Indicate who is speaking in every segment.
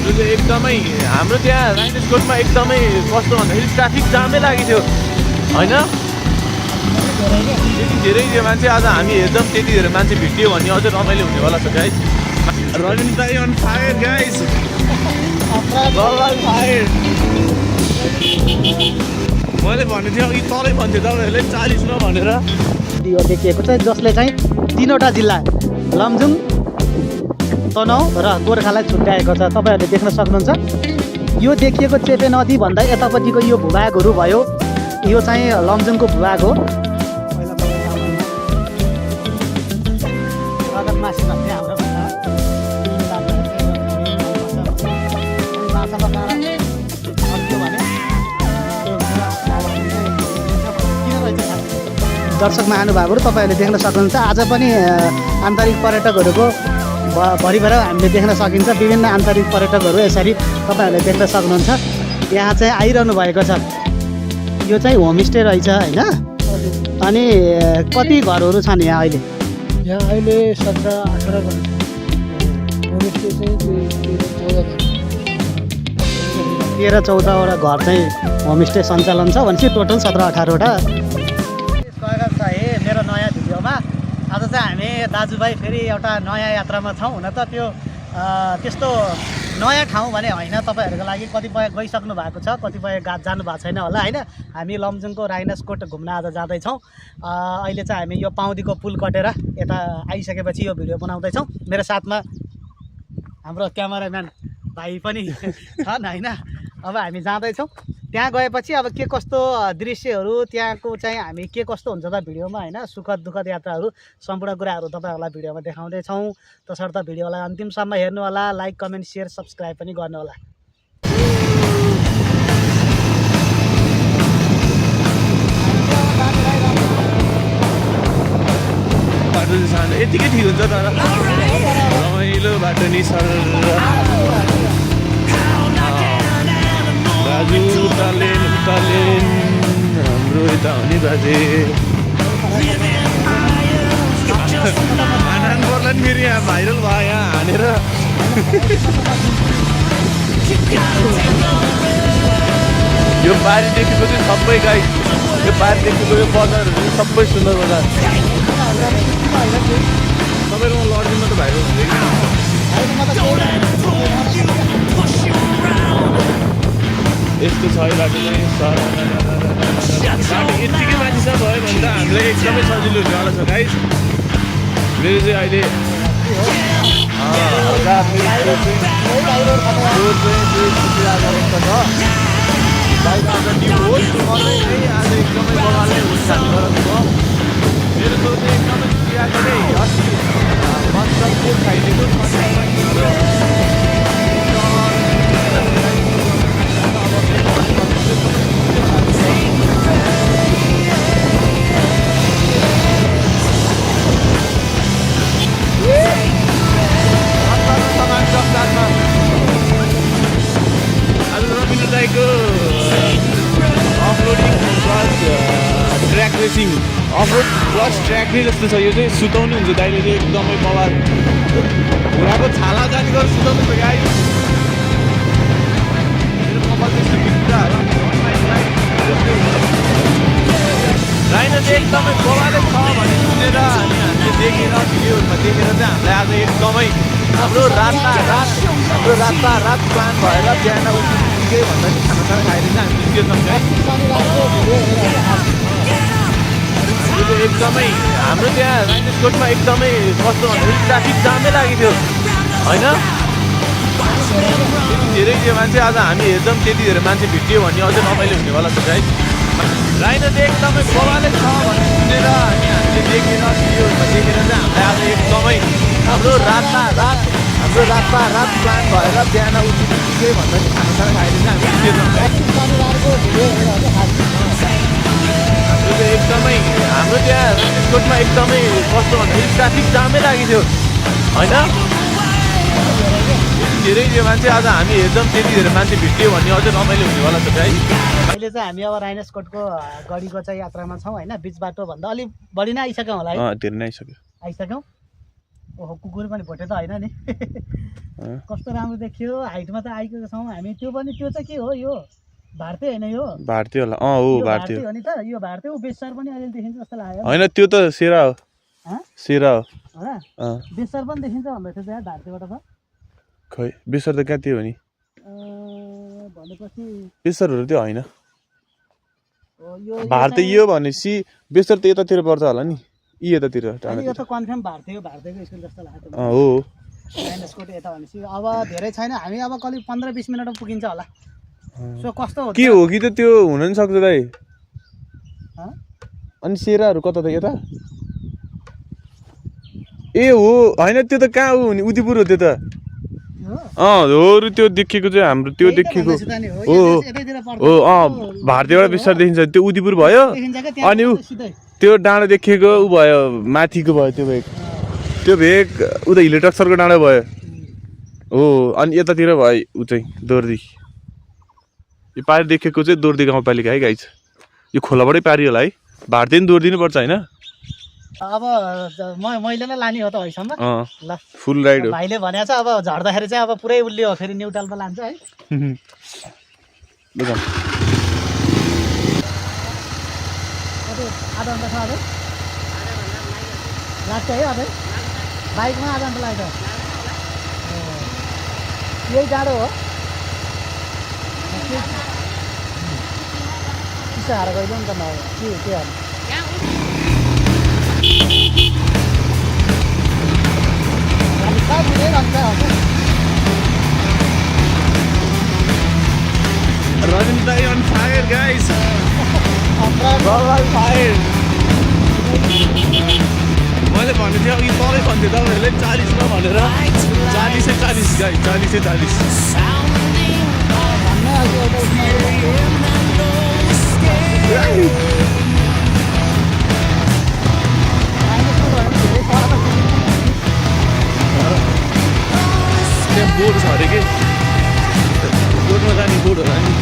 Speaker 1: हाम्रो चाहिँ एकदमै हाम्रो त्यहाँ राइनोस्कोटमा एकदमै कस्तो भन्दाखेरि ट्राफिक जामै लागेको थियो होइन। त्यति धेरै थियो मान्छे, आज हामी हेर्छौँ त्यति धेरै मान्छे भेटियो भने अझै रमाइलो हुनेवाला छ गाइस। रनिङ दाइ अन फायर गाइस, फायर। मैले भनेको थिएँ अघि तलै भन्थ्यो तपाईँहरूले 40 न भनेर।
Speaker 2: यो देखिएको छ जसले चाहिँ 3वटा जिल्ला लमजुङ, तनहुँ र गोर्खालाई छुट्याएको छ, तपाईँहरूले देख्न सक्नुहुन्छ। यो देखिएको चेपे नदी भन्दा यतापट्टिको यो भूभागहरू भयो, यो चाहिँ लमजुङको भूभाग हो। दर्शक महानुभावहरू तपाईँहरूले देख्न सक्नुहुन्छ। आज पनि आन्तरिक पर्यटकहरूको भरिभर हामीले देख्न सकिन्छ। विभिन्न आन्तरिक पर्यटकहरू यसरी तपाईँहरूले देख्न सक्नुहुन्छ। यहाँ चाहिँ आइरहनु भएको छ। यो चाहिँ होमस्टे रहेछ होइन। अनि कति घरहरू छन् यहाँ अहिले?
Speaker 3: यहाँ अहिले 17-18 घर। होमस्टे चाहिँ
Speaker 2: 13-14वटा घर चाहिँ होमस्टे सञ्चालन छ भनेपछि टोटल 17-18वटा। स्वागत छ है मेरो नयाँ भिडियोमा। आज चाहिँ हामी दाजुभाइ फेरि एउटा नयाँ यात्रामा छौँ। हुन त त्यो त्यस्तो नयाँ ठाउँ भने होइन, तपाईँहरूको लागि कतिपय गइसक्नु भएको छ, कतिपय जानु भएको छैन होला होइन। हामी लमजुङको राइनोस्कोट घुम्न आज जाँदैछौँ। अहिले चाहिँ हामी यो पाउँदीको पुल कटेर यता आइसकेपछि यो भिडियो बनाउँदैछौँ। मेरो साथमा हाम्रो क्यामेराम्यान भाइ पनि छन् होइन। अब हामी जाँदैछौँ, त्यहाँ गएपछि अब के कस्तो दृश्यहरू त्यहाँको चाहिँ हामी के कस्तो हुन्छ त भिडियोमा होइन, सुखद दुःखद यात्राहरू सम्पूर्ण कुराहरू तपाईँहरूलाई भिडियोमा देखाउँदैछौँ। तसर्थ भिडियोलाई अन्तिमसम्म हेर्नु होला, लाइक कमेन्ट सेयर सब्सक्राइब पनि गर्नु होला।
Speaker 1: बाटो चाहिँ सानो यतिकै ठिक हुन्छ तर रमाइलो बाटो नि सर। दाजु उतालेन हाम्रो यता हुने बाजे आनन्द पर्ला नि फेरि यहाँ भाइरल भयो यहाँ हानेर। यो पारी देखेको चाहिँ सबै गाई, यो पारी देखेको यो बजारहरू सबै सुन्दर बजार। तपाईँकोमा लड्किनमा त भाइरल हुँदैन। यस्तो छ है बाटो चाहिँ बाटो यत्तिकै माथि छ भयो भने त हामीलाई एकदमै सजिलो हुनेवाला छ गाइस। मेरो चाहिँ अहिले आज एकदमै बगालै हुन्छ मेरो सोच चाहिँ एकदमै चियाको नै अस्ति मन्त्रपुर खाइदिएको रेसिङ अफरोड प्लस ट्र्याक नै जस्तो छ। यो चाहिँ सुताउनु हुन्छ दाइले चाहिँ एकदमै बवाल। घुँडाको छाला जाने गरेर सुताउनु छ गाई। मेरो कपाल त्यस्तो बिग्रा होला। राइनो चाहिँ एकदमै बवालै छ भन्ने सुनेर अनि हामीले देखेर भिडियोहरूमा देखेर चाहिँ हामीलाई आज एकदमै हाम्रो रात प्लान भएर बिहान उठ्नुकै भन्दा नि खानासाना खाएर चाहिँ हामी निस्केछौँ है। एकदमै हाम्रो त्यहाँ राइनोस्कोटमा एकदमै कस्तो भन्दाखेरि ट्राफिक जामै लागेको थियो होइन। त्यति धेरै थियो मान्छे, आज हामी हेर्छौँ त्यति धेरै मान्छे भेटियो भने अझै रमाइलो हुनेवाला छ गाइस। राइनो चाहिँ एकदमै बवालै छ भन्ने सुनेर अनि हामीले देखेर भिडियोहरूमा देखेर चाहिँ हामीलाई आज एकदमै हाम्रो रात प्लान भएर बिहान उठ्नुकै भन्दा नि खानासाना खाएर चाहिँ हामी निस्केछौँ है। एकदमै हाम्रो त्यहाँ राइनोस्कोटमा एकदमै कस्तो भन्दाखेरि ट्राफिक जामै लागेको थियो होइन। त्यति धेरै थियो मान्छे, आज हामी हेर्छौँ त्यति धेरै मान्छे भेटियो भने अझै रमाइलो हुनेवाला छ गाइस।
Speaker 2: अहिले चाहिँ हामी अब राइनोस्कोटको गढीको चाहिँ यात्रामा छौँ होइन। बिच बाटोभन्दा अलिक बढी नै आइसक्यौँ होला है।
Speaker 1: धेरै नै आइसक्यौँ।
Speaker 2: ओहो कुकुर पनि भोटे त होइन नि कस्तो राम्रो देखियो हाइटमा त आइपुगेको छौँ हामी त्यो पनि त्यो चाहिँ के हो यो भारतीय होइन यो
Speaker 1: भारतीय होला हो भारतीय
Speaker 2: हो नि त यो भारतीय बेसर पनि अहिले देखिन्छ जस्तो लाग्यो
Speaker 1: होइन त्यो त सेरा हो सेरा हो
Speaker 2: बेसर पनि देखिन्छ भन्दै थियो त्यहाँ भारतीयबाट त
Speaker 1: खै बेसर त कहाँ त्यो हो नि
Speaker 2: भनेपछि
Speaker 1: बेसरहरू त्यो होइन भारतीय यो भनेपछि बेसर त यतातिर पर्छ होला नि यी यतातिर
Speaker 2: यो त कन्फर्म भारतीयको स्कुल जस्तो लाग्यो
Speaker 1: हो
Speaker 2: राइनस्कोट यता भनेपछि अब धेरै छैन हामी अब करिब 15-20 मिनटमा पुगिन्छ होला सो कस्तो हो
Speaker 1: के हो कि त त्यो हुन नि सक्छ दाइ अनि सेराहरू कता त यता ए हो होइन त्यो त कहाँ हो नि उदिपुर हो त्यो त हो त्यो देखेको चाहिँ हाम्रो त्यो देखेको हो हो भारतीयबाट बेसर देखिन्छ त्यो उदिपुर भयो अनि ऊ त्यो डाँडा देखेको ऊ भयो माथिको भयो त्यो भेग उता हिलेटक्सरको डाँडा भयो हो अनि यतातिर भयो ऊ चाहिँ दोर्दी यो पारी देखेको चाहिँ दोर्दी गाउँपालिका है गाइस यो खोलाबाटै पारी होला है भारतीय दोर्दी नै पर्छ होइन
Speaker 2: अब मैले नै लाने हो त हैसम्म ल
Speaker 1: फुल राइड हो
Speaker 2: भाइले भनेको छ अब झर्दाखेरि चाहिँ अब पुरै उल्ले हो फेरि न्युट्रलमा लान्छ है आधा घन्टा छ अझै लाग्छ है अझै बाइकमा आधा घन्टा लाग्छ यही टाढो हो चिसो हार गइदियो नि त न के हाल्नु
Speaker 1: Running Day on fire, guys! Fire! मैले भन्नु थियो अघि तलै भन्थ्यो तपाईँहरूले 40 मा भनेर 40 गाइस 40 बोर्ड छ अरे के बोर्डमा जाने बोर्ड होला नि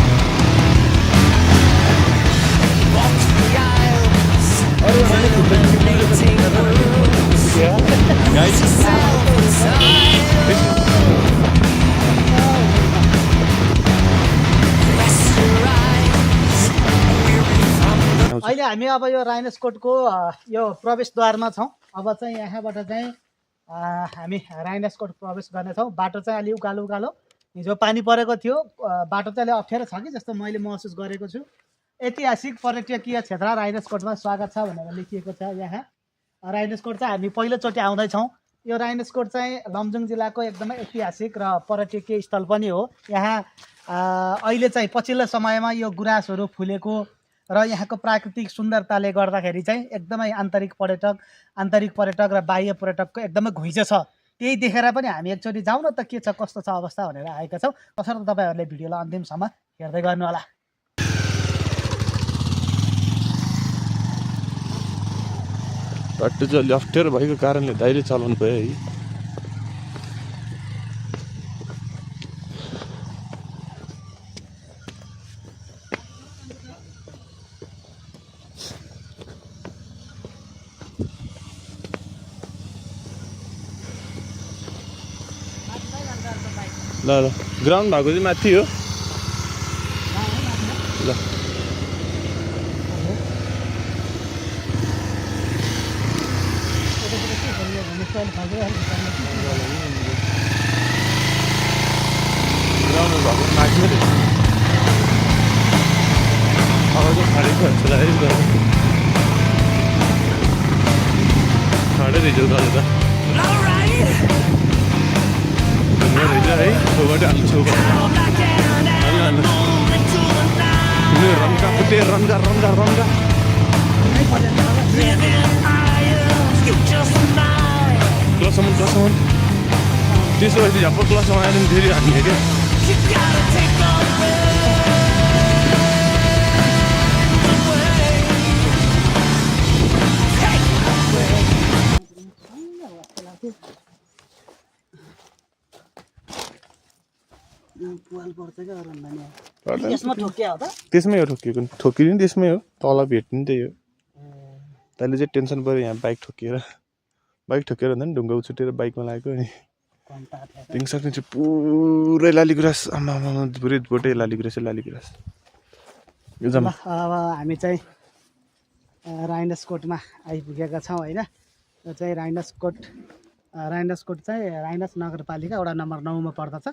Speaker 2: अहिले हामी अब यो राइनस्कोटको यो प्रवेशद्वारमा छौँ अब चाहिँ यहाँबाट चाहिँ हामी राइनस्कोट प्रवेश गर्नेछौँ बाटो चाहिँ अलि उकालो हिजो पानी परेको थियो बाटो चाहिँ अलि अप्ठ्यारो छ कि जस्तो मैले महसुस गरेको छु ऐतिहासिक पर्यटकीय क्षेत्र राइनस्कोटमा स्वागत छ भनेर लेखिएको छ यहाँ राइनस्कोट चाहिँ हामी पहिलोचोटि आउँदैछौँ यो राइनस्कोट चाहिँ लमजुङ जिल्लाको एकदमै ऐतिहासिक र पर्यटकीय स्थल पनि हो यहाँ अहिले चाहिँ पछिल्लो समयमा यो गुराँसहरू फुलेको र यहाँको प्राकृतिक सुन्दरताले गर्दाखेरि चाहिँ एकदमै आन्तरिक पर्यटक र बाह्य पर्यटकको एकदमै घुइँचो छ त्यही देखेर पनि हामी एकचोटि जाउँ न त के छ कस्तो छ अवस्था भनेर आएका छौँ तसर्थ तपाईँहरूले भिडियोलाई अन्तिमसम्म हेर्दै गर्नु होला
Speaker 1: बाटो चाहिँ अलि अप्ठ्यारो भएको कारणले दाइले चलाउनु भयो है ल ल ग्राउन्ड भएको चाहिँ माथि हो ल ग्राउन्ड भएको माथि हो अब चाहिँ खाडै रिजल्ट गरेर है छेउबाट हामी छेउबाट रङ्गा फुटे रङ्गा क्लाससम्म त्यसो भएपछि झप्प क्लासमा आएर पनि फेरि हामी हेऱ्यो त्यसमै हो ठोकिएको ठोकिदिनु त्यसमै हो तल भेट्नु त्यही हो तैँले चाहिँ टेन्सन पऱ्यो यहाँ बाइक ठोकिएर बाइक ठोकेर भन्दा नि ढुङ्गा उछुटेर बाइकमा लागेको नि
Speaker 2: घन्टा थियो
Speaker 1: देख्न सक्नुहुन्छ पुरै लालीगुराँस आमा पुरै बोटै लालीगुराँस यो जम्मा
Speaker 2: अब हामी चाहिँ राइनसकोटमा आइपुगेका छौँ होइन यो चाहिँ राइनसकोट चाहिँ राइनस नगरपालिका वडा नम्बर 9 मा पर्दछ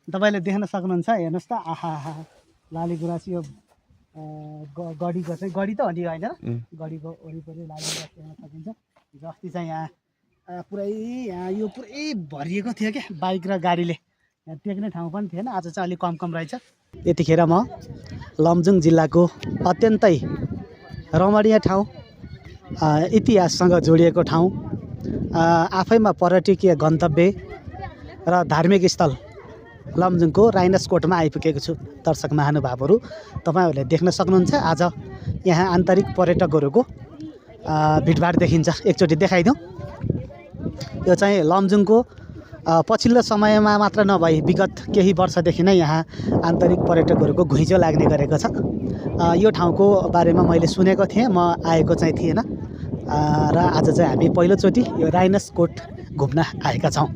Speaker 2: तपाईँले देख्न सक्नुहुन्छ हेर्नुहोस् त आहा लालीगुराँस यो गढीको चाहिँ गढी त हो नि होइन गढीको वरिपरि लालीगुराँस देख्न सकिन्छ हिजो अस्ति चाहिँ यहाँ पुरै यो पुरै भरिएको थियो क्या बाइक र गाडीले यहाँ टेक्ने ठाउँ पनि थिएन आज चाहिँ अलिक कम रहेछ यतिखेर म लमजुङ जिल्लाको अत्यन्तै रमणीय ठाउँ इतिहाससँग जोडिएको ठाउँ आफैमा पर्यटकीय गन्तव्य र धार्मिक स्थल लमजुङको राइनसकोटमा आइपुगेको छु दर्शक महानुभावहरू तपाईँहरूले देख्न सक्नुहुन्छ आज यहाँ आन्तरिक पर्यटकहरूको भिडभाड देखिन्छ एकचोटि देखाइदिउँ यो चाहिँ लमजुङको पछिल्लो समयमा मात्र नभई विगत केही वर्षदेखि नै यहाँ आन्तरिक पर्यटकहरूको घुइँचो लाग्ने गरेको छ यो ठाउँको बारेमा मैले सुनेको थिएँ म आएको चाहिँ थिएन र आज चाहिँ हामी पहिलोचोटि यो राइनसकोट घुम्न आएका छौँ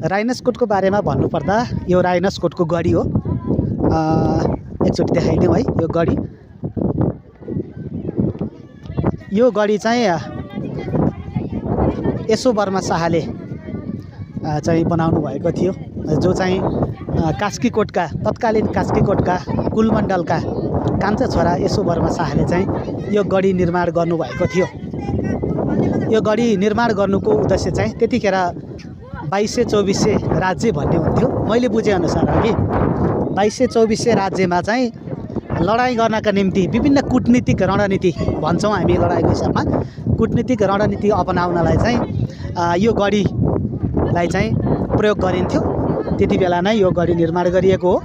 Speaker 2: राइनसकोटको बारेमा भन्नुपर्दा यो राइनसकोटको गढी हो एकचोटि देखाइदिउँ है यो गढी चाहिँ यसो वर्मा शाहले चाहिँ बनाउनु भएको थियो जो चाहिँ कास्कीकोटका तत्कालीन कास्कीकोटका कुलमण्डलका कान्छा छोरा यसो वर्मा शाहले चाहिँ यो गढी निर्माण गर्नुभएको थियो यो गढी निर्माण गर्नुको उद्देश्य चाहिँ त्यतिखेर 2200-2400 राज्य भन्ने हुन्थ्यो मैले बुझेअनुसार अघि 2200-2400 राज्यमा चाहिँ लडाइँ गर्नका निम्ति विभिन्न कूटनीतिक रणनीति भन्छौँ हामी लडाइँको हिसाबमा कूटनीतिक रणनीति अपनाउनलाई चाहिँ यो गढीलाई चाहिँ प्रयोग गरिन्थ्यो त्यति बेला नै यो गढी निर्माण गरिएको हो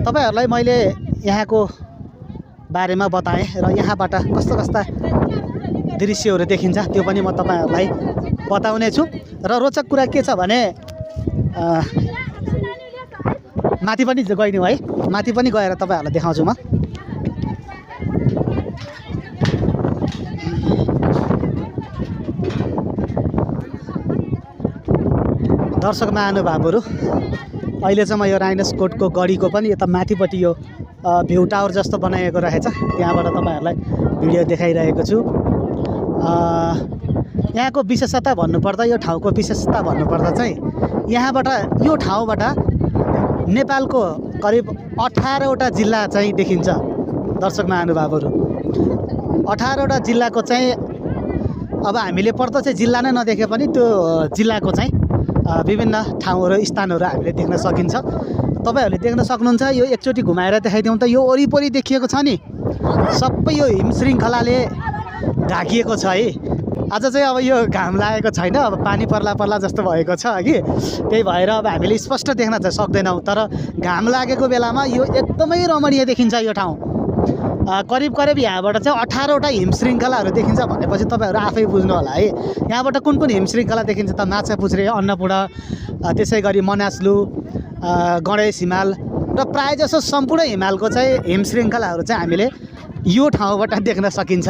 Speaker 2: तपाईँहरूलाई मैले यहाँको बारेमा बताएँ र यहाँबाट कस्ता कस्ता दृश्यहरू देखिन्छ त्यो पनि म तपाईँहरूलाई बताउने छु र रोचक कुरा के छ भने माथि पनि गइदिउँ है माथि पनि गएर तपाईँहरूलाई देखाउँछु म दर्शक महानुभावहरू अहिले चाहिँ म यो राइनसकोटको गढीको पनि यता माथिपट्टि यो भ्यू टावर जस्तो बनाएको रहेछ त्यहाँबाट तपाईँहरूलाई भिडियो देखाइरहेको छु यहाँको विशेषता भन्नुपर्दा यो ठाउँको विशेषता भन्नुपर्दा चाहिँ यहाँबाट यो ठाउँबाट नेपालको करिब 18वटा जिल्ला चाहिँ देखिन्छ दर्शक महानुभावहरू 18वटा जिल्लाको चाहिँ अब हामीले प्रत्यक्ष जिल्ला नै नदेखे पनि त्यो जिल्लाको चाहिँ विभिन्न ठाउँहरू स्थानहरू हामीले देख्न सकिन्छ तपाईँहरूले देख्न सक्नुहुन्छ यो एकचोटि घुमाएर देखाइदिउँ त यो वरिपरि देखिएको छ नि सबै यो हिम श्रृङ्खलाले ढाकिएको छ है आज चाहिँ अब यो घाम लागेको छैन अब पानी पर्ला जस्तो भएको छ कि त्यही भएर अब हामीले स्पष्ट देख्न चाहिँ सक्दैनौँ तर घाम लागेको बेलामा यो एकदमै रमणीय देखिन्छ यो ठाउँ करिब यहाँबाट चाहिँ 18वटा हिम श्रृङ्खलाहरू देखिन्छ भनेपछि तपाईँहरू आफै बुझ्नु होला है यहाँबाट कुन हिम श्रृङ्खला देखिन्छ त माछापुच्छ्रे अन्नपूर्ण त्यसै गरी मनासलु गणेश हिमाल र प्रायःजसो सम्पूर्ण हिमालको चाहिँ हिम श्रृङ्खलाहरू चाहिँ हामीले यो ठाउँबाट देख्न सकिन्छ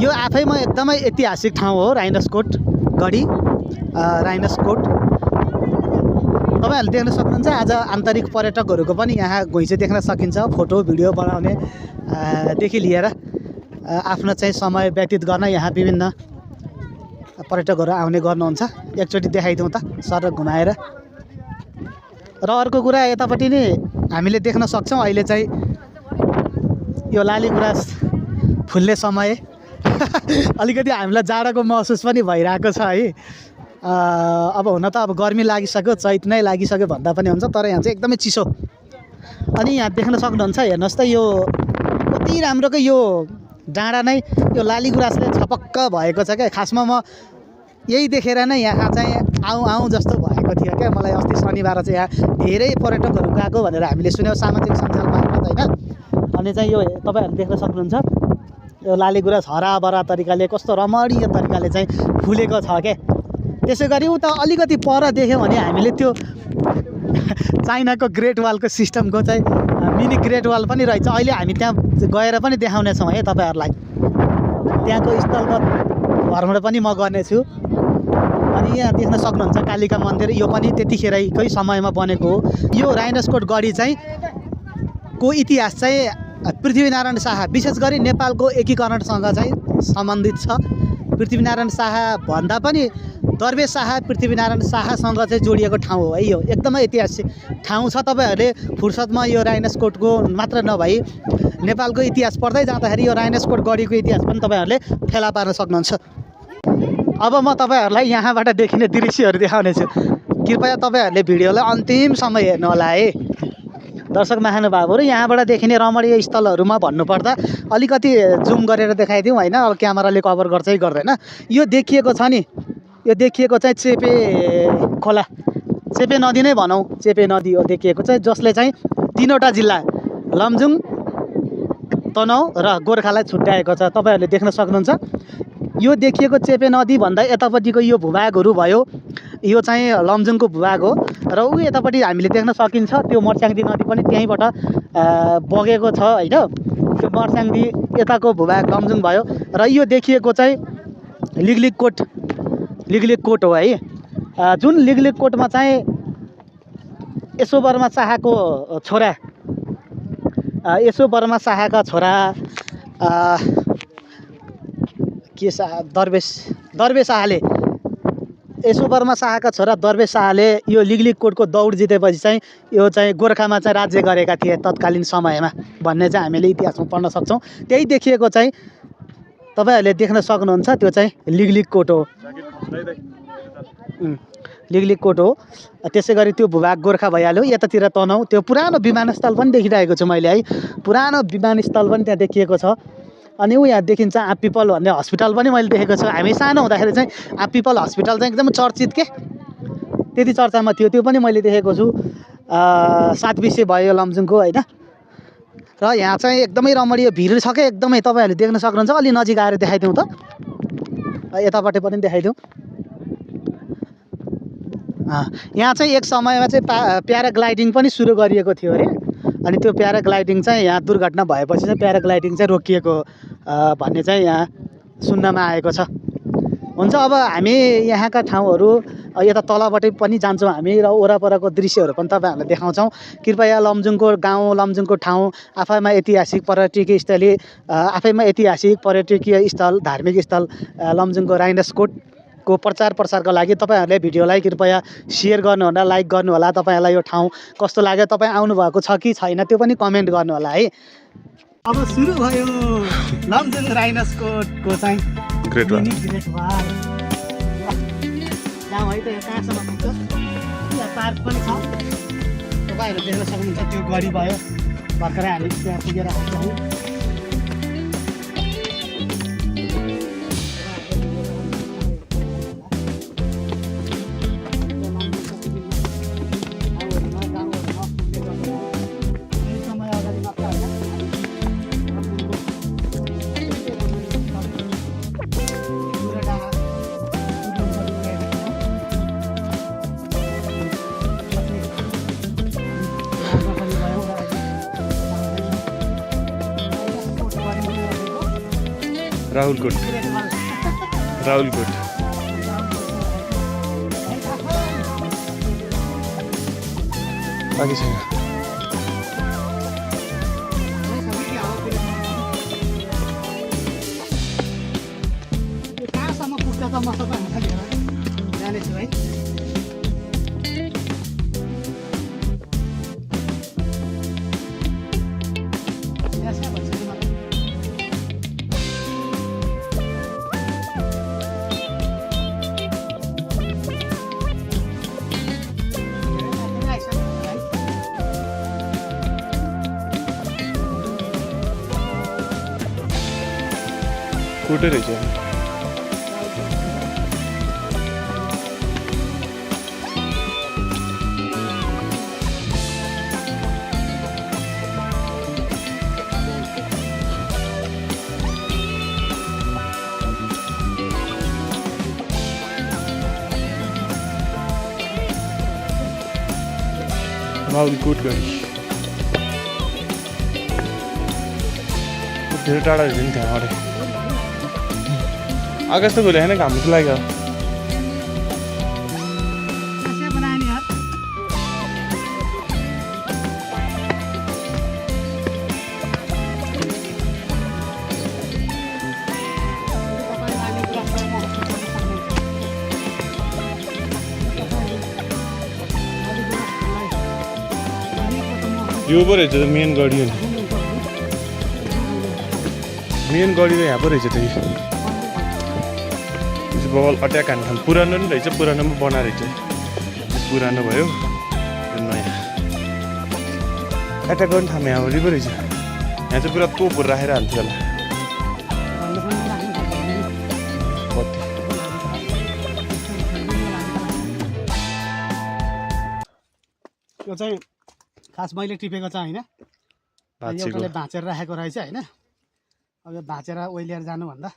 Speaker 2: यो आफैमा एकदमै ऐतिहासिक ठाउँ हो राइनसकोट गढी राइनसकोट तपाईँहरूले देख्न सक्नुहुन्छ आज आन्तरिक पर्यटकहरूको पनि यहाँ घुइँचो देख्न सकिन्छ फोटो भिडियो बनाउने देखि लिएर आफ्नो चाहिँ समय व्यतीत गर्न यहाँ विभिन्न पर्यटकहरू आउने गर्नुहुन्छ एकचोटि देखाइदिउँ त सडक घुमाएर र अर्को कुरा यतापट्टि नै हामीले देख्न सक्छौँ अहिले चाहिँ यो लालीगुराँस फुल्ने समय अलिकति हामीलाई जाडोको महसुस पनि भइरहेको छ है अब हुन त अब गर्मी लागिसक्यो चैत नै लागिसक्यो भन्दा पनि हुन्छ तर यहाँ चाहिँ एकदमै चिसो अनि यहाँ देख्न सक्नुहुन्छ हेर्नुहोस् त यो कति राम्रोको यो डाँडा नै यो लालीगुराँसले छपक्क भएको छ क्या खासमा म यही देखेर नै यहाँ चाहिँ आउँ जस्तो भएको थियो क्या मलाई अस्ति शनिबार चाहिँ यहाँ धेरै पर्यटकहरू गएको भनेर हामीले सुन्यौँ सामाजिक सञ्जाल मार्फत होइन अनि चाहिँ यो तपाईँहरूले देख्न सक्नुहुन्छ यो लालीगुराँस हराभरा तरिकाले कस्तो रमणीय तरिकाले चाहिँ फुलेको छ क्या त्यसै गरी उता अलिकति पर देख्यौँ भने हामीले त्यो चाइनाको ग्रेट वालको सिस्टमको चाहिँ मिनी ग्रेट वाल पनि रहेछ अहिले हामी त्यहाँ गएर पनि देखाउनेछौँ है तपाईँहरूलाई त्यहाँको स्थलगत भ्रमण पनि म गर्नेछु अनि यहाँ देख्न सक्नुहुन्छ कालिका मन्दिर, यो पनि त्यतिखेरकै समयमा बनेको हो। यो राइनस्कोट गढी चाहिँ को इतिहास चाहिँ पृथ्वीनारायण शाह, विशेष गरी नेपालको एकीकरणसँग चाहिँ सम्बन्धित छ। पृथ्वीनारायण शाह भन्दा पनि दरवेश शाह पृथ्वीनारायण शाहसँग चाहिँ जोडिएको ठाउँ हो है। यो एकदमै ऐतिहासिक ठाउँ छ। तपाईँहरूले फुर्सदमा यो राइनस्कोटको मात्र नभई नेपालको इतिहास पढ्दै जाँदाखेरि यो राइनस्कोट गढीको इतिहास पनि तपाईँहरूले फेला पार्न सक्नुहुन्छ। अब म तपाईँहरूलाई यहाँबाट देखिने दृश्यहरू देखाउनेछु। कृपया तपाईँहरूले भिडियोलाई अन्तिमसम्म हेर्नु होला है। दर्शक महानुभावहरू, यहाँबाट देखिने रमणीय स्थलहरूमा भन्नुपर्दा अलिकति जुम गरेर देखाइदिउँ होइन, अब क्यामेराले कभर गर्छ कि गर्दैन। यो देखिएको छ नि, यो देखिएको चाहिँ चेपे खोला, चेपे नदी नै भनौँ, चेपे नदी हो देखिएको चाहिँ, जसले चाहिँ 3वटा जिल्ला लमजुङ, तनहुँ र गोर्खालाई छुट्याएको छ। तपाईँहरूले देख्न सक्नुहुन्छ। यो देखिएको चेपे नदी भन्दा यतापट्टिको यो भूभागहरू भयो, यो चाहिँ लमजुङको भूभाग हो। र ऊ यतापट्टि हामीले देख्न सकिन्छ त्यो मर्स्याङ्दी नदी पनि त्यहीँबाट बगेको छ होइन। त्यो मर्स्याङ्दी यताको भूभाग लमजुङ भयो। र यो देखिएको चाहिँ लिगलिगकोट हो है। जुन लिगलिगकोटमा चाहिँ यशोवर्मा शाहको छोरा, यशोवर्मा शाहका छोरा के दरवेश शाहले, यशोवर्मा शाहका छोरा दरवेश शाहले यो लिगलिगकोटको दौड जितेपछि चाहिँ यो चाहिँ गोर्खामा चाहिँ राज्य गरेका थिए तत्कालीन समयमा भन्ने चाहिँ हामीले इतिहासमा पढ्न सक्छौँ। त्यही देखिएको चाहिँ तपाईँहरूले देख्न सक्नुहुन्छ, त्यो चाहिँ लिगलिगकोट हो, लिगलिगकोट हो। त्यसै गरी त्यो भूभाग गोर्खा भइहाल्यो। यतातिर तनहुँ, त्यो पुरानो विमानस्थल पनि देखिरहेको छु मैले है, पुरानो विमानस्थल पनि त्यहाँ देखिएको छ। अनि यहाँ देखिन्छ आँपपिपल भन्ने हस्पिटल पनि मैले देखेको छु। हामी सानो हुँदाखेरि चाहिँ आँपपिपल हस्पिटल चाहिँ एकदम चर्चित के, त्यति चर्चामा थियो, त्यो पनि मैले देखेको छु। 7 विषय भयो लमजुङको होइन। र यहाँ चाहिँ एकदमै रमणीय भिड छ क्या, एकदमै तपाईँहरूले देख्न सक्नुहुन्छ। अलि नजिक आएर देखाइदिउँ त, यतापट्टि पनि देखाइदिउँ। यहाँ चाहिँ एक समयमा चाहिँ प्याराग्लाइडिङ पनि सुरु गरिएको थियो अरे। अनि त्यो प्याराग्लाइडिङ चाहिँ यहाँ दुर्घटना भएपछि चाहिँ प्याराग्लाइडिङ चाहिँ रोकिएको भन्ने चाहिँ यहाँ सुन्नमा आएको छ। हुन्छ, अब हामी यहाँका ठाउँहरू यता तलबाटै पनि जान्छौँ हामी र वरपरको दृश्यहरू पनि तपाईँहरूलाई देखाउँछौँ। कृपया लमजुङको गाउँ, लमजुङको ठाउँ आफैमा ऐतिहासिक पर्यटकीय स्थली, आफैमा ऐतिहासिक पर्यटकीय स्थल, धार्मिक स्थल लमजुङको राइनस्कोटको प्रचार प्रसारको लागि तपाईँहरूले भिडियोलाई कृपया सेयर गर्नुहोला, लाइक गर्नुहोला। तपाईँहरूलाई यो ठाउँ कस्तो लाग्यो, तपाईँ आउनुभएको छ कि छैन त्यो पनि कमेन्ट गर्नुहोला है। अब सुरु भयो लमजुङ राइनस्कोटको चाहिँ ग्रेट वार। यहाँ है त, यहाँ कहाँसम्म पुग्छ, यहाँ पार्क पनि छ, तपाईँहरू देख्न सक्नुहुन्छ। त्यो गढी भयो, भर्खरै हामी त्यहाँ पुगेर आउँछौँ।
Speaker 1: राहुलकोट बाँकी छैन।
Speaker 2: कहाँसम्म पुग्छ त म तपाईँहरूलाई लिएर जानेछु है।
Speaker 1: कुठे रहेछ राहुलकोट गढी। धेरै टाढा हुन्छ नि त्यहाँबाट। आकाश त गयो होइन, घाम लाग्यो।
Speaker 4: यो पो रहेछ त मेन गढी हो नि मेन गढी त यहाँ पो रहेछ त बगल अट्याक हान्ने ठाउँ पुरानो नि रहेछ पुरानो पनि बनाएर रहेछ पुरानो भयो यो नयाँ एट्याक गर्ने ठाउँ यहाँ पो रहेछ यहाँ चाहिँ पुरा तोपहरू राखेर हाल्थ्यो होला
Speaker 2: यो चाहिँ खास मैले टिपेको चाहिँ होइन एउटाले भाँचेर राखेको रहेछ होइन अब यो भाँचेर ओइलिएर जानुभन्दा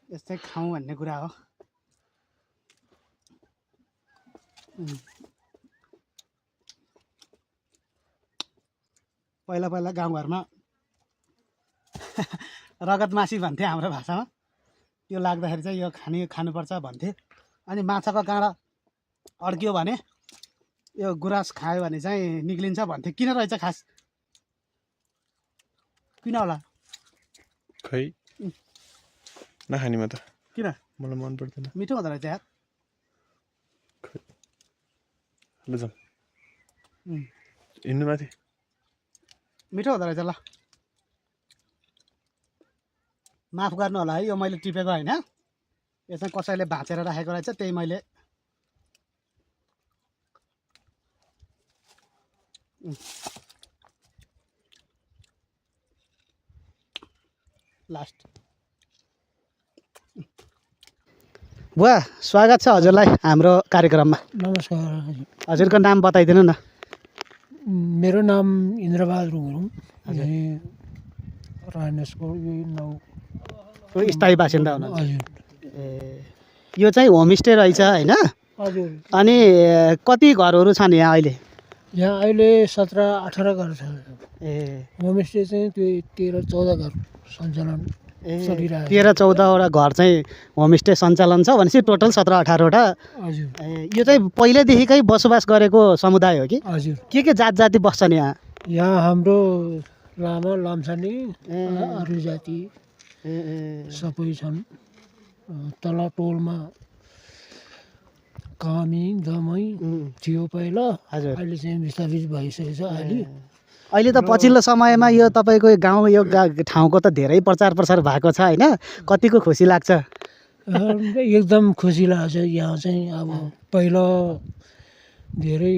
Speaker 2: यस्तै खाउँ भन्ने कुरा हो पहिला पहिला गाउँघरमा रगत मासी भन्थे हाम्रो भाषामा त्यो लाग्दाखेरि चाहिँ यो खानुपर्छ भन्थे अनि माछाको काँडा अड्कियो भने यो गुराँस खायो भने चाहिँ निक्लिन्छ भन्थे किन रहेछ खास किन होला
Speaker 4: खै नखाने म त
Speaker 2: किन
Speaker 4: मलाई मन पर्दैन
Speaker 2: मिठो हुँदो रहेछ यार
Speaker 4: ल जाउँ हिँड्नु माथि
Speaker 2: मिठो हुँदो रहेछ ल माफ गर्नु होला है यो मैले टिपेको होइन यो चाहिँ कसैले भाँचेर राखेको रहेछ त्यही मैले लास्ट बुवा स्वागत छ हजुरलाई हाम्रो कार्यक्रममा
Speaker 3: नमस्कार
Speaker 2: हजुरको नाम बताइदिनु न
Speaker 3: मेरो नाम इन्द्रबहादुर गुरुङ रायनेसको
Speaker 2: स्थायी बासिन्दा हुनुहुन्छ
Speaker 3: हजुर
Speaker 2: यो चाहिँ होमस्टे रहेछ होइन
Speaker 3: हजुर
Speaker 2: अनि कति घरहरू छन् यहाँ अहिले
Speaker 3: यहाँ अहिले 17-18 घर छ
Speaker 2: ए
Speaker 3: होमस्टे चाहिँ त्यो 13-14 घर सञ्चालन चलिरहेको
Speaker 2: 13-14वटा घर चाहिँ होमस्टे सञ्चालन छ भनेपछि टोटल 17-18वटा
Speaker 3: हजुर
Speaker 2: यो चाहिँ पहिल्यैदेखिकै बसोबास गरेको समुदाय हो कि
Speaker 3: हजुर
Speaker 2: के जात जाति बस्छन् यहाँ
Speaker 3: यहाँ हाम्रो लामा लाम्छाने अरू जाति सबै छन् तल टोलमा कामी दमै थियो पहिला
Speaker 2: हजुर
Speaker 3: अहिले चाहिँ विस्थापित भइसकेको छ
Speaker 2: अहिले त पछिल्लो समयमा यो तपाईँको गाउँ यो ठाउँको त धेरै प्रचार प्रसार भएको छ होइन कतिको खुसी लाग्छ
Speaker 3: एकदम खुसी लाग्छ यहाँ चाहिँ अब पहिला धेरै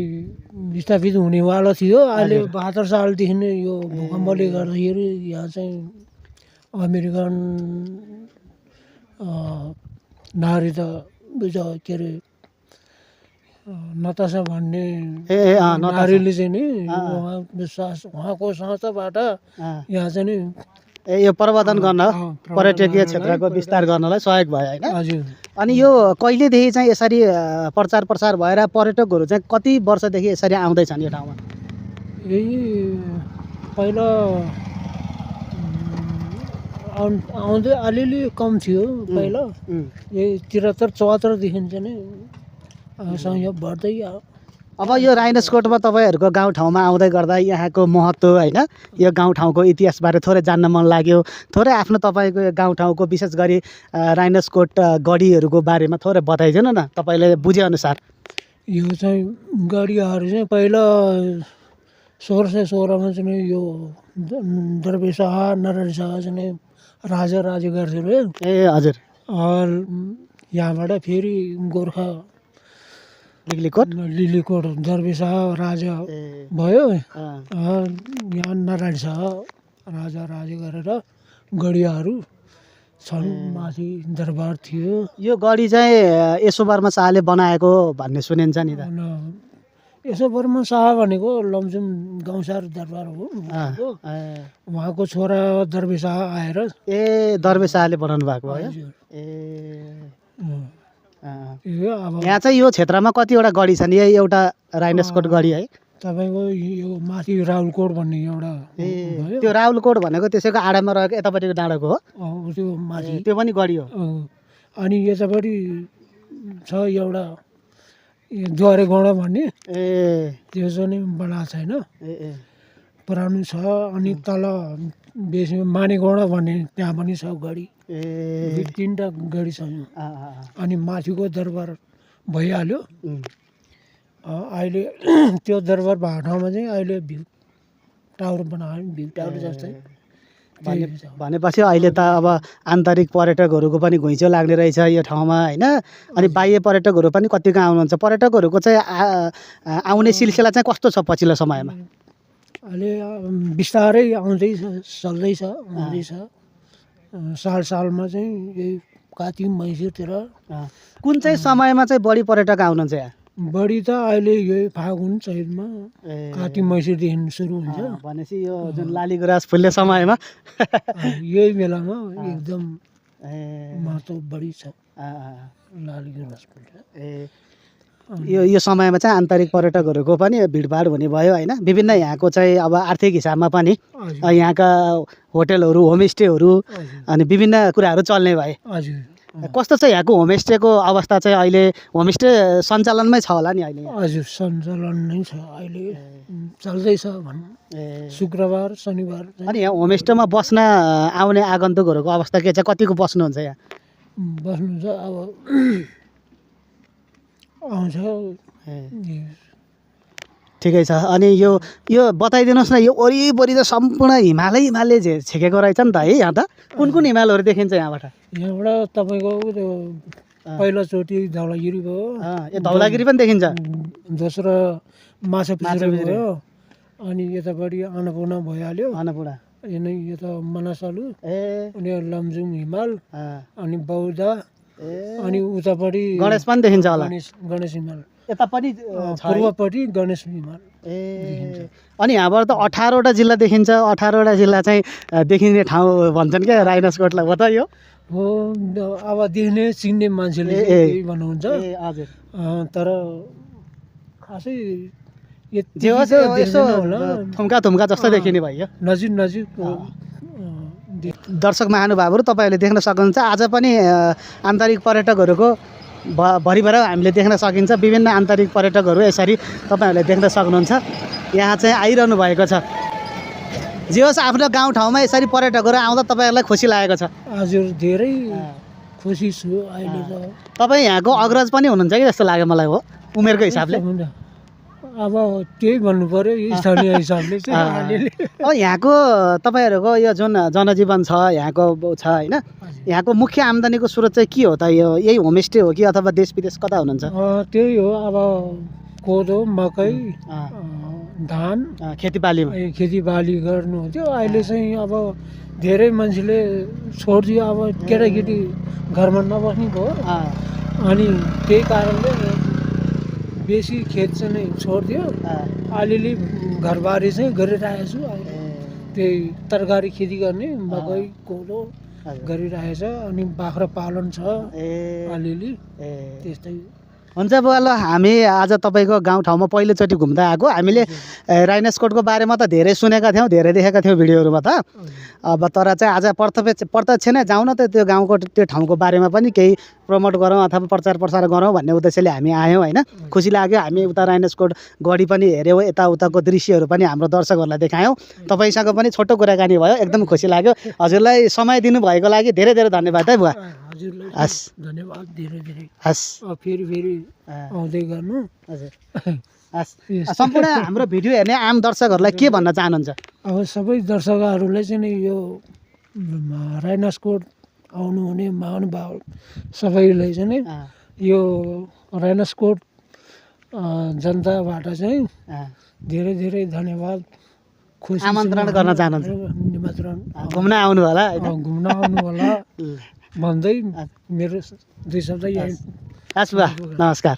Speaker 3: विस्थापित हुनेवाला थियो अहिले 72 सालदेखि नै यो भूकम्पले गर्दाखेरि यहाँ चाहिँ अमेरिकन नारी त के अरे नतासा भन्ने नारीले चाहिँ नि उहाँको संस्थाबाट यहाँ चाहिँ नि
Speaker 2: यो प्रवर्धन गर्न पर्यटकीय क्षेत्रको विस्तार गर्नलाई सहयोग भयो होइन
Speaker 3: हजुर
Speaker 2: अनि यो कहिलेदेखि चाहिँ यसरी प्रचार प्रसार भएर पर्यटकहरू चाहिँ कति वर्षदेखि यसरी आउँदैछन् यो ठाउँमा
Speaker 3: यही पहिला आउँदै अलिअलि कम थियो पहिला यही 73-74देखि चाहिँ नि संयोग बढ्दै आयो
Speaker 2: अब यो राइनोस्कोटमा तपाईँहरूको गाउँठाउँमा आउँदै गर्दा यहाँको महत्त्व होइन यो गाउँठाउँको इतिहासबारे थोरै जान्न मन लाग्यो थोरै आफ्नो तपाईँको यो गाउँठाउँको विशेष गरी राइनोस्कोट गढीहरूको बारेमा थोरै बताइदिनु न तपाईँले बुझेअनुसार
Speaker 3: यो चाहिँ गढीहरू चाहिँ पहिला 1616मा चाहिँ यो दरबे शाह नारायण शाह चाहिँ राजा गर्थ्यो
Speaker 2: ए हजुर
Speaker 3: यहाँबाट फेरि गोर्खा लिलीकोट दरबे शाह राजा भयो यहाँ नारायण शाह राजा गरेर गढियाहरू छन् माथि दरबार थियो
Speaker 2: यो गढी चाहिँ यशोवर्मा शाहले बनाएको भन्ने सुनिन्छ नि त
Speaker 3: यशोवर्मा शाह भनेको लमजुङ गाउँसार दरबार हो उहाँको छोरा दरबे शाह आएर
Speaker 2: दरबे शाहले बनाउनु भएको हो यहाँ चाहिँ यो क्षेत्रमा कतिवटा गढी छन् यही एउटा राइनोस्कोट गढी है
Speaker 3: तपाईँको यो माथि राहुलकोट भन्ने एउटा
Speaker 2: त्यो राहुलकोट भनेको त्यसैको आडामा रहेको यतापट्टिको डाँडाको हो
Speaker 3: त्यो माथि
Speaker 2: त्यो पनि गढी हो
Speaker 3: अनि यतापट्टि छ एउटा द्वारे गौडा भन्ने त्यो चाहिँ बनाएको छैन पुरानो छ अनि तल बेसी माने गौडा भन्ने त्यहाँ पनि छ गढी 3टा गढी छ अनि माथिको दरबार भइहाल्यो अहिले त्यो दरबार भएको ठाउँमा चाहिँ अहिले टावर बनायो भ्यू टावर जस्तै
Speaker 2: भनेपछि अहिले त अब आन्तरिक पर्यटकहरूको पनि घुइँचो लाग्ने रहेछ यो ठाउँमा होइन अनि बाह्य पर्यटकहरू पनि कतिको आउनुहुन्छ पर्यटकहरूको चाहिँ आउने सिलसिला चाहिँ कस्तो छ पछिल्लो समयमा
Speaker 3: अहिले बिस्तारै आउँदैछ चल्दैछ आउँदैछ सालमा चाहिँ यही कात्तिक मङ्सिरतिर
Speaker 2: कुन चाहिँ समयमा चाहिँ बढी पर्यटक आउनुहुन्छ यहाँ
Speaker 3: बढी त अहिले यही फागुन चैतमा कात्तिक मङ्सिरदेखि सुरु हुन्छ
Speaker 2: भनेपछि यो जुन लाली गुराँस फुल्ने समयमा
Speaker 3: यही बेलामा एकदम महत्त्व बढी छ लाली गुराँस फुल्छ
Speaker 2: यो समयमा चाहिँ आन्तरिक पर्यटकहरूको पनि भिडभाड हुने भयो होइन विभिन्न यहाँको चाहिँ अब आर्थिक हिसाबमा पनि यहाँका होटेलहरू होमस्टेहरू अनि विभिन्न कुराहरू चल्ने भए
Speaker 3: हजुर
Speaker 2: कस्तो छ यहाँको होमस्टेको अवस्था चाहिँ अहिले होमस्टे सञ्चालनमै छ होला नि अहिले
Speaker 3: हजुर सञ्चालन नै छ अहिले चल्दैछ भनौँ शुक्रबार शनिबार
Speaker 2: अनि यहाँ होमस्टेमा बस्न आउने आगन्तुकहरूको अवस्था के छ कतिको बस्नुहुन्छ यहाँ
Speaker 3: बस्नु छ अब आउँछ
Speaker 2: ठिकै छ अनि यो बताइदिनुहोस् न यो वरिपरि त सम्पूर्ण हिमालै छेकेको रहेछ नि त है यहाँ त कुन कुन हिमालहरू देखिन्छ यहाँबाट
Speaker 3: यहाँबाट तपाईँको त्यो पहिलोचोटि धौलागिरी भयो
Speaker 2: यो धौलागिरी पनि देखिन्छ
Speaker 3: दोस्रो माछापिचुरी भयो अनि यतापट्टि अन्नपूर्ण भइहाल्यो
Speaker 2: अन्नपूर्ण
Speaker 3: यिनै यता मनासलु अनि लमजुङ हिमाल अनि बौद्ध अनि उतापट्टि
Speaker 2: गणेश पनि देखिन्छ होला
Speaker 3: गणेश हिमाल
Speaker 2: यता पनि
Speaker 3: पूर्वपट्टि गणेश हिमाल
Speaker 2: अनि यहाँबाट त 18वटा जिल्ला देखिन्छ 18वटा जिल्ला चाहिँ देखिने ठाउँ भन्छन् क्या राइनोस्कोटलाई हो त यो
Speaker 3: हो अब देख्ने चिन्ने मान्छेले यही भन्नुहुन्छ
Speaker 2: हजुर
Speaker 3: तर खासै
Speaker 2: जे होस् यसो थुम्का जस्तो देखिने भयो
Speaker 3: नजिक
Speaker 2: दर्शक महानुभावहरू तपाईँहरूले देख्न सक्नुहुन्छ आज पनि आन्तरिक पर्यटकहरूको भरिभर हामीले देख्न सकिन्छ विभिन्न आन्तरिक पर्यटकहरू यसरी तपाईँहरूले देख्न सक्नुहुन्छ यहाँ चाहिँ आइरहनु भएको छ जे होस् आफ्नो गाउँठाउँमा यसरी पर्यटकहरू आउँदा तपाईँहरूलाई खुसी लागेको छ
Speaker 3: हजुर धेरै खुसी छु अहिले त
Speaker 2: तपाईँ यहाँको अग्रज पनि हुनुहुन्छ कि जस्तो लाग्यो मलाई हो उमेरको हिसाबले
Speaker 3: अब त्यही भन्नु पर्यो स्थानीय हिसाबले चाहिँ
Speaker 2: यहाँको तपाईँहरूको यो जुन जनजीवन छ यहाँको छ होइन यहाँको मुख्य आम्दानीको स्रोत चाहिँ के हो त यो यही होमस्टे हो कि अथवा देश विदेश कता हुनुहुन्छ
Speaker 3: त्यही हो अब कोदो मकै धान खेतीबाली गर्नुहुन्थ्यो अहिले चाहिँ अब धेरै मान्छेले छोडिदियो अब केटाकेटी घरमा नबस्ने भयो अनि त्यही कारणले बेसी खेत चाहिँ छोडिदियो अलिअलि घरबारी चाहिँ गरिरहेको छु अहिले त्यही तरकारी खेती गर्ने मकै कोदो गरिरहेछ अनि बाख्रा पालन छ अलिअलि त्यस्तै
Speaker 2: हुन्छ बुवा ल हामी आज तपाईँको गाउँठाउँमा पहिलोचोटि घुम्दा आएको हामीले राइनोस्कोटको बारेमा त धेरै सुनेका थियौँ धेरै देखेका थियौँ भिडियोहरूमा त अब तर चाहिँ आज प्रत्यक्ष नै जाउँ न त त्यो गाउँको त्यो ठाउँको बारेमा पनि केही प्रमोट गरौँ अथवा प्रचार प्रसार गरौँ भन्ने उद्देश्यले हामी आयौँ होइन खुसी लाग्यो हामी उता राइनोस्कोट गढी पनि हेऱ्यौँ यताउताको दृश्यहरू पनि हाम्रो दर्शकहरूलाई देखायौँ तपाईँसँग पनि छोटो कुराकानी भयो एकदम खुसी लाग्यो हजुरलाई समय दिनुभएको लागि धेरै धेरै धन्यवाद है बुवा
Speaker 3: हजुरलाई
Speaker 2: हस्
Speaker 3: धन्यवाद धेरै
Speaker 2: हस्
Speaker 3: फेरि आउँदै गर्नु
Speaker 2: हजुर हस् सम्पूर्ण हाम्रो भिडियो हेर्ने आम दर्शकहरूलाई के भन्न चाहनुहुन्छ
Speaker 3: अब सबै दर्शकहरूलाई चाहिँ नि यो राइनोस्कोट आउनुहुने महानुभाव सबैलाई चाहिँ नि यो राइनोस्कोट जनताबाट चाहिँ धेरै धेरै धन्यवाद खुसी
Speaker 2: आमन्त्रण गर्न चाहनुहुन्छ
Speaker 3: निमन्त्रण
Speaker 2: घुम्न आउनु होला
Speaker 3: घुम्न आउनु होला भन्दै मेरो 2 शब्द यही
Speaker 2: हस् बुवा नमस्कार